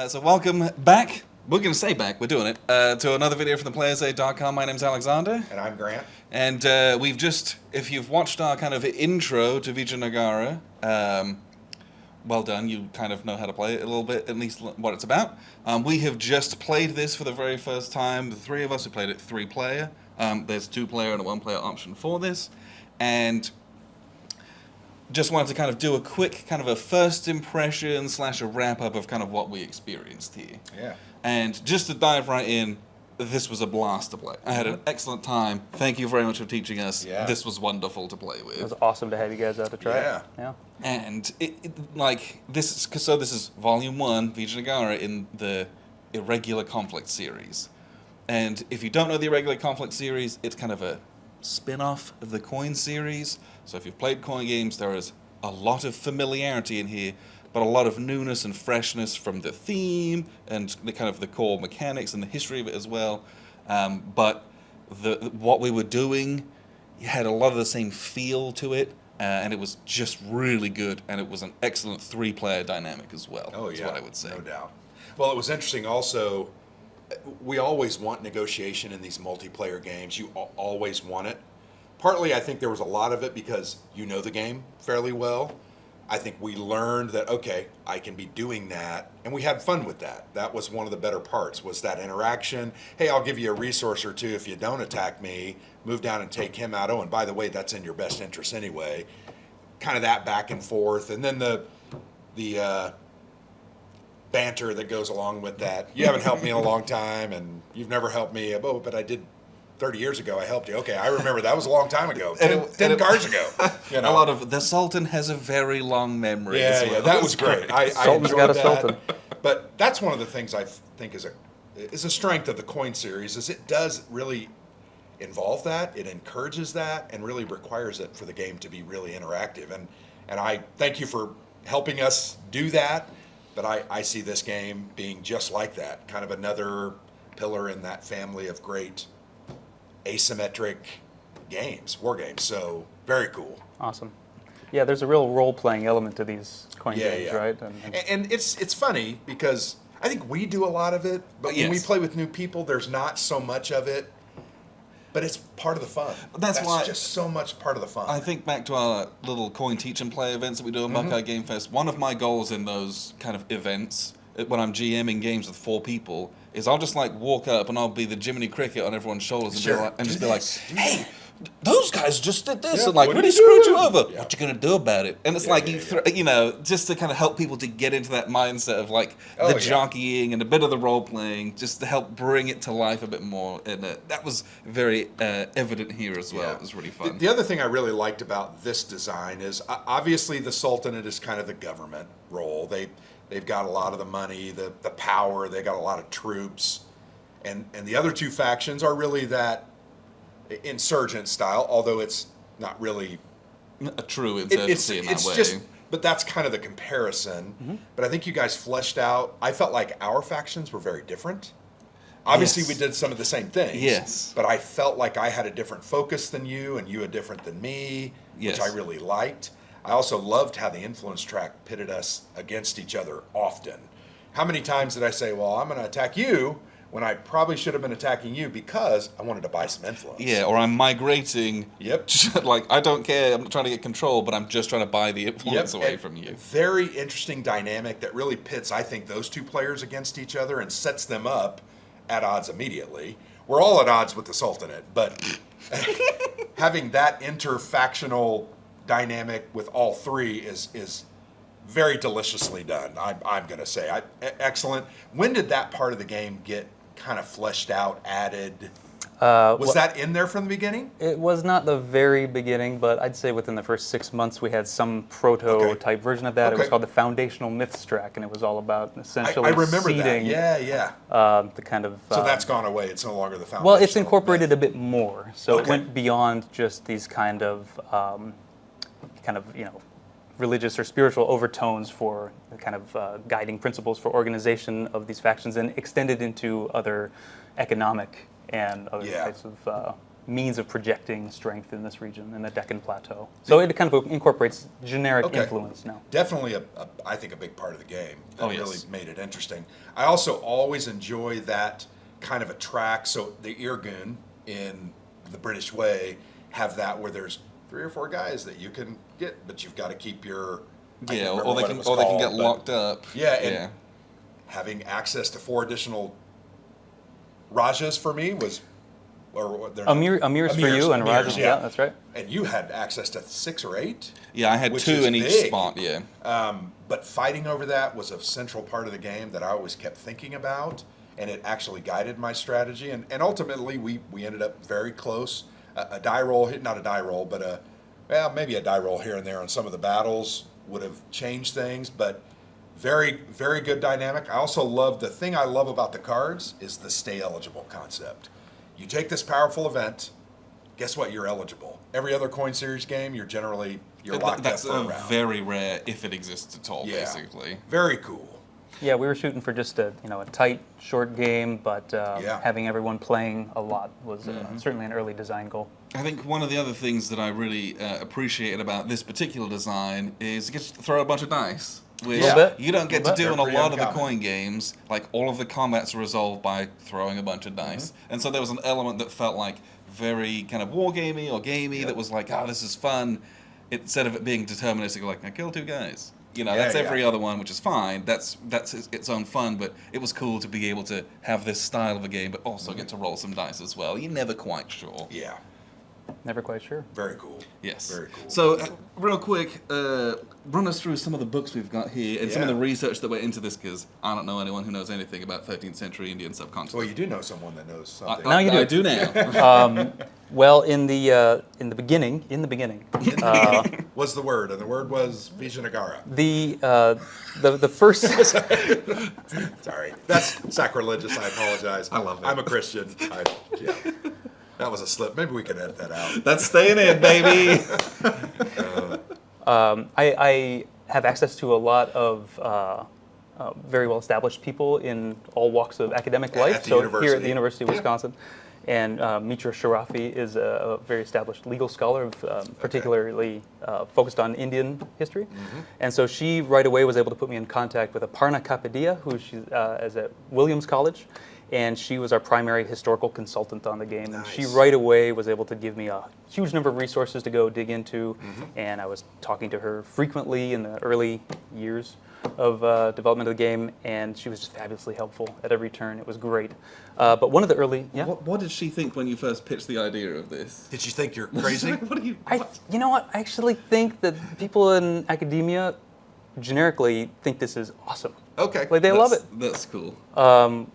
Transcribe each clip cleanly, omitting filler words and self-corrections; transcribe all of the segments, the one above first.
So welcome back. We're going to say back. We're doing it to another video from theplayersaid.com. My name's Alexander, And I'm Grant. and we've just, if you've watched our kind of intro to Vijayanagar, well done. You kind of know how to play it a little bit, at least what it's about. We have just played this for the very first time. The three of us who played it 3-player. There's 2-player and a 1-player option for this, and just wanted to kind of do a quick kind of a first impression / a wrap up of kind of what we experienced here. Yeah. And just to dive right in, this was a blast to play. I had an excellent time. Thank you very much for teaching us. Yeah. This was wonderful to play with. It was awesome to have you guys out to try it. Yeah. And this is Volume 1, Vijayanagar, in the Irregular Conflict series. And if you don't know the Irregular Conflict series, it's kind of a spin-off of the Coin series. So if you've played coin games, there is a lot of familiarity in here, but a lot of newness and freshness from the theme and the kind of the core mechanics and the history of it as well. But what we were doing had a lot of the same feel to it, and it was just really good, and it was an excellent 3-player dynamic as well. Oh, yeah. Is what I would say. No doubt. Well, it was interesting also. We always want negotiation in these multiplayer games. You always want it. Partly, I think there was a lot of it because you know the game fairly well. I think we learned that, okay, I can be doing that, and we had fun with that. That was one of the better parts, was that interaction. Hey, I'll give you a resource or two if you don't attack me. Move down and take him out. Oh, and by the way, that's in your best interest anyway. Kind of that back and forth. And then the banter that goes along with that. You haven't helped me in a long time, and you've never helped me. Oh, but I did 30 years ago. I helped you. Okay, I remember that was a long time ago. 10 cards ago. You know? A lot of the Sultan has a very long memory. Yeah, as well. yeah, that was great. I Sultan's enjoyed got a that. Sultan. But that's one of the things I think is a strength of the Coin series, is it does really involve that. It encourages that and really requires it for the game to be really interactive. And I thank you for helping us do that. But I see this game being just like that, kind of another pillar in that family of great asymmetric games, war games. So very cool. Awesome. Yeah, there's a real role-playing element to these coin games, Yeah. right? And it's funny because I think we do a lot of it, but when we play with new people, there's not so much of it. But it's part of the fun. That's why just so much part of the fun. I think back to our little coin teach and play events that we do at Buckeye Game Fest. One of my goals in those kind of events, when I'm GMing games with 4 people, is I'll just like walk up and I'll be the Jiminy Cricket on everyone's shoulders and be like, hey, those guys just did this and like really screwed you over. Yeah. What you gonna do about it? And it's just to kind of help people to get into that mindset of like the jockeying and a bit of the role playing, just to help bring it to life a bit more. And that was very evident here as well. Yeah. It was really fun. The other thing I really liked about this design is obviously the Sultanate is kind of the government role. They've got a lot of the money, the power. They got a lot of troops, and the other 2 factions are really that insurgent style, although it's not really a true insurgency in that way. Just, but that's kind of the comparison. Mm-hmm. But I think you guys fleshed out. I felt like our factions were very different. Obviously, we did some of the same things. Yes. But I felt like I had a different focus than you, and you a different than me, which I really liked. I also loved how the influence track pitted us against each other often. How many times did I say, well, I'm going to attack you, when I probably should have been attacking you because I wanted to buy some influence. Yeah, or I'm migrating. Yep. Like, I don't care. I'm not trying to get control, but I'm just trying to buy the influence away from you. Very interesting dynamic that really pits, I think, those 2 players against each other and sets them up at odds immediately. We're all at odds with the Sultanate, but having that interfactional dynamic with all 3 is very deliciously done, I'm going to say. Excellent. When did that part of the game get kind of fleshed out, added? Was that in there from the beginning? It was not the very beginning, but I'd say within the first 6 months we had some prototype version of that. It was called the Foundational Myths track, and it was all about essentially I remember seeding the kind of... so that's gone away. It's no longer the Foundational Well, it's incorporated myth. a bit more. So it went beyond just these kind of religious or spiritual overtones for kind of guiding principles for organization of these factions, and extended into other economic and other types of means of projecting strength in this region, in the Deccan Plateau. So it kind of incorporates generic influence now. Definitely, I think, a big part of the game that Oh, yes. really made it interesting. I also always enjoy that kind of a track. So the Irgun in the British way have that where there's 3 or 4 guys that you can get, but you've got to keep your Or they can get locked up. Yeah, and having access to 4 additional Rajas for me was, Amirs for you and Rajas. Yeah, that's right. And you had access to 6 or 8. Yeah, I had which 2 is in each big. spot. Yeah. But fighting over that was a central part of the game that I always kept thinking about, and it actually guided my strategy. And ultimately, we ended up very close. A die roll, not a die roll, but maybe a die roll here and there on some of the battles would have changed things, but very, very good dynamic. I also love, the thing I love about the cards is the stay eligible concept. You take this powerful event, guess what? You're eligible. Every other coin series game, you're locked That's up for a round. very rare, if it exists at all, basically. Very cool. Yeah, we were shooting for just a tight, short game, but having everyone playing a lot was certainly an early design goal. I think one of the other things that I really appreciated about this particular design is you get to throw a bunch of dice. Which you don't get to do in a lot of the coin games. Like, all of the combats are resolved by throwing a bunch of dice. And so there was an element that felt like very kind of wargamey or gamey that was like, this is fun. Instead of it being deterministic, like, I killed 2 guys. That's every other one, which is fine. That's its own fun, but it was cool to be able to have this style of a game, but also get to roll some dice as well. You're never quite sure. Yeah. Never quite sure. Very cool. Yes. Very cool. So, real quick, run us through some of the books we've got here and some of the research that went into this, because I don't know anyone who knows anything about 13th century Indian subcontinent. Well, you do know someone that knows something. Now you do. I do now. Well, in the beginning, was the word, and the word was Vijayanagara. the first. Sorry, that's sacrilegious. I apologize. I love it. I'm a Christian. That was a slip. Maybe we can edit that out. That's staying in, baby. I have access to a lot of very well established people in all walks of academic life. At the university. Here at the University of Wisconsin. And Mitra Sharafi is a very established legal scholar, particularly focused on Indian history. And so she right away was able to put me in contact with Aparna Kapadia, who she is at Williams College. And she was our primary historical consultant on the game. And she right away was able to give me a huge number of resources to go dig into. And I was talking to her frequently in the early years of development of the game, and she was just fabulously helpful at every turn. It was great. But one of the early... Yeah? What did she think when you first pitched the idea of this? Did she think you're crazy? What are you... You know what? I actually think that people in academia generically think this is awesome. Okay. Like, they love it. That's cool.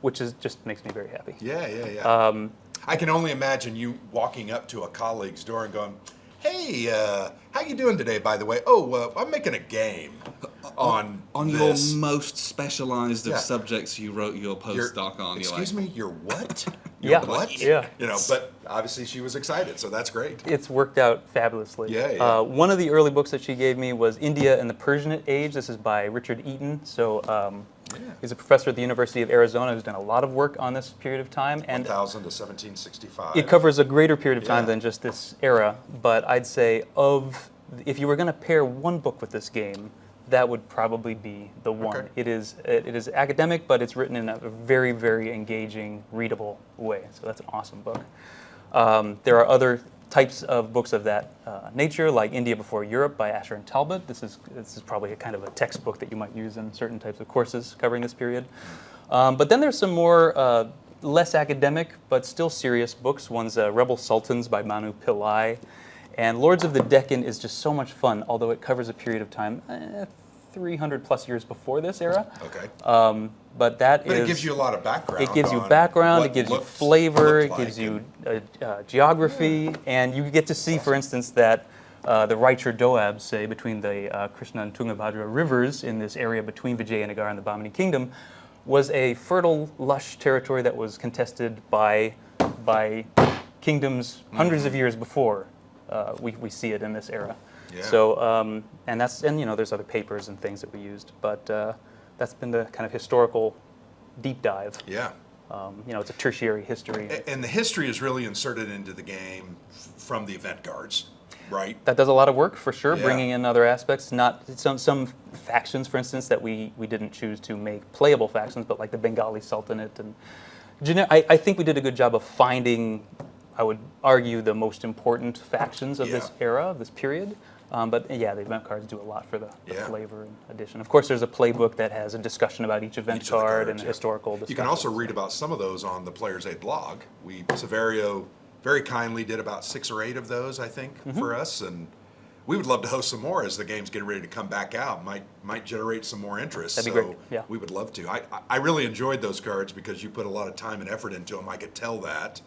Which just makes me very happy. Yeah. I can only imagine you walking up to a colleague's door and going, "Hey, how you doing today, by the way? Oh, I'm making a game on this." Your most specialized of subjects you wrote your postdoc on. Excuse me, you're what? Yeah. What? Yeah. But obviously she was excited, so that's great. It's worked out fabulously. Yeah. One of the early books that she gave me was India and the Persianate Age. This is by Richard Eaton. So he's a professor at the University of Arizona who's done a lot of work on this period of time. And 1000 to 1765. it covers a greater period of time than just this era. But I'd say if you were going to pair one book with this game, that would probably be the one. Okay. It is academic, but it's written in a very, very engaging, readable way. So that's an awesome book. There are other types of books of that nature, like India Before Europe by Asher and Talbot. This is probably a kind of a textbook that you might use in certain types of courses covering this period. But then there's some more less academic, but still serious books. One's Rebel Sultans by Manu Pillai. And Lords of the Deccan is just so much fun, although it covers a period of time 300 plus years before this era. Okay. But it gives you a lot of background. It gives you on background, what it gives you looked flavor, it like gives you geography, and you get to see, for instance, that the Raichur Doabs, say, between the Krishna and Tungabhadra rivers in this area between Vijayanagara and the Bahmani Kingdom, was a fertile, lush territory that was contested by kingdoms hundreds of years before we see it in this era. Yeah. So, and there's other papers and things that we used, but that's been the kind of historical deep dive. Yeah. it's a tertiary history. And the history is really inserted into the game from the event cards, right? That does a lot of work for sure, Yeah. bringing in other aspects. Not some factions, for instance, that we didn't choose to make playable factions, but like the Bengali Sultanate and I think we did a good job of finding, I would argue, the most important factions of this era, of this period. But yeah, the event cards do a lot for the flavor and addition. Of course, there's a playbook that has a discussion about each event card and a historical discussion. You can also read about some of those on the Player's Aid blog. Saverio very kindly did about 6 or 8 of those, I think, for us, and we would love to host some more as the game's getting ready to come back out. Might generate some more interest. That'd be great. Yeah, we would love to. I really enjoyed those cards because you put a lot of time and effort into them. I could tell that.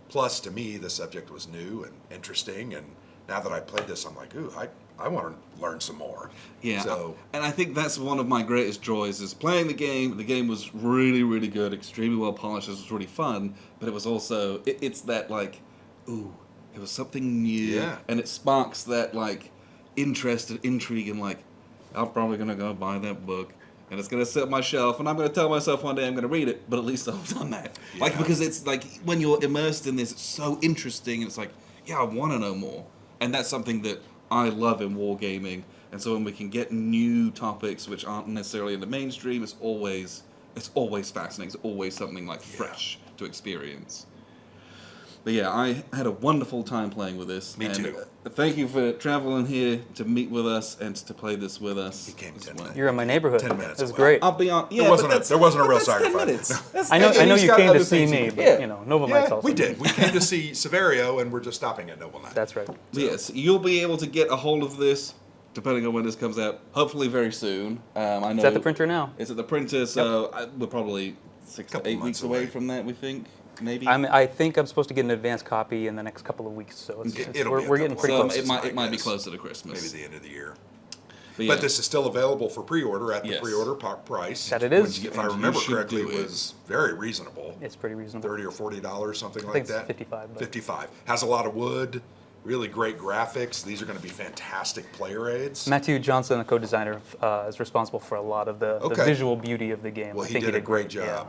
Plus, to me, the subject was new and interesting, and now that I played this, I'm like, ooh, I want to learn some more. Yeah, so, and I think that's one of my greatest joys is playing the game. The game was really, really good, extremely well polished. It was really fun, but it was also, it's that like, ooh, it was something new, and it sparks that like interest and intrigue, and like, I'm probably going to go buy that book. And it's going to sit on my shelf, and I'm going to tell myself one day I'm going to read it, but at least I've done that. Yeah. Like, because it's like, when you're immersed in this, it's so interesting, and it's like, yeah, I want to know more. And that's something that I love in wargaming. And so when we can get new topics which aren't necessarily in the mainstream, it's always fascinating. It's always something like fresh to experience. But yeah, I had a wonderful time playing with this. Me too. Thank you for traveling here to meet with us and to play this with us. He came as 10 well. minutes. You're in my neighborhood. 10 minutes It was away. great. I'll be on. Yeah, There wasn't a real that's 10 sacrifice. minutes. I know He's you got came other to see things me, do. but Nova Mike's also. We did. We came to see Saverio, and we're just stopping at Noble Night. That's right. Yes, you'll be able to get a hold of this, depending on when this comes out. Hopefully, very soon. I know It's at the printer now. It's at the printer, so we're probably 6 to Couple 8 weeks months away away. from that. We think maybe. I think I'm supposed to get an advance copy in the next couple of weeks, so we're getting pretty so close. it might be closer to Christmas. Maybe the end of the year. But, But this is still available for pre-order at the Yes. pre-order price. That it is. If I And you remember should correctly, do it it. was very reasonable. It's pretty reasonable. $30 or $40, something I like think it's that. 55. But 55. Has a lot of wood, really great graphics. These are going to be fantastic player aids. Matthew Johnson, the co-designer, is responsible for a lot of the Okay. visual beauty of the game. Well, I he think did a great job. Yeah.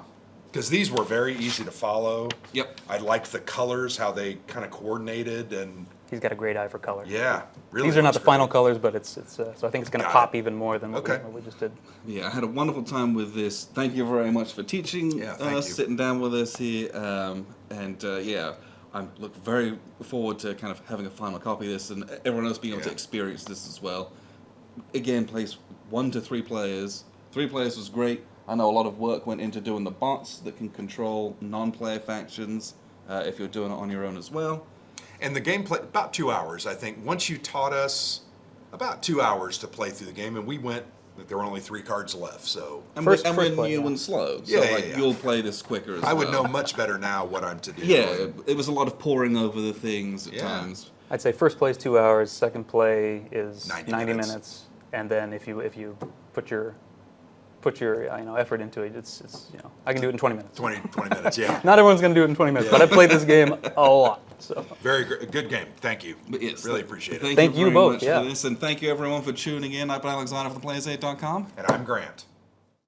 Because these were very easy to follow. Yep. I liked the colors, how they kind of coordinated, and He's got a great eye for color. yeah, really. These are not the looks final great. colors, but it's so I think it's going to Got pop it. even more than Okay. what we just did. Yeah, I had a wonderful time with this. Thank you very much for teaching Yeah, thank us, you. sitting down with us here, I look very forward to kind of having a final copy of this and everyone else being able to Yeah. experience this as well. Again, plays 1 to 3 players. 3 players was great. I know a lot of work went into doing the bots that can control non-player factions if you're doing it on your own as well. And the gameplay, about 2 hours, I think. Once you taught us about 2 hours to play through the game, and we went, there were only 3 cards left, so And First we're play, new yeah. and slow, so Yeah, yeah, like yeah. you'll play this quicker as well. I would know much better now what I'm to do. Yeah, it was a lot of poring over the things at Yeah. times. I'd say first play is 2 hours, second play is 90 90 minutes. minutes, and then if you put your effort into it, it's I can do it in 20 minutes. 20 minutes, yeah. Not everyone's going to do it in 20 minutes, but I've played this game a lot. So Good game. Thank you. But yes, Really appreciate it. Thank you very both, much yeah. for this, and thank you everyone for tuning in. I'm Alexander from theplayersaid.com. And I'm Grant.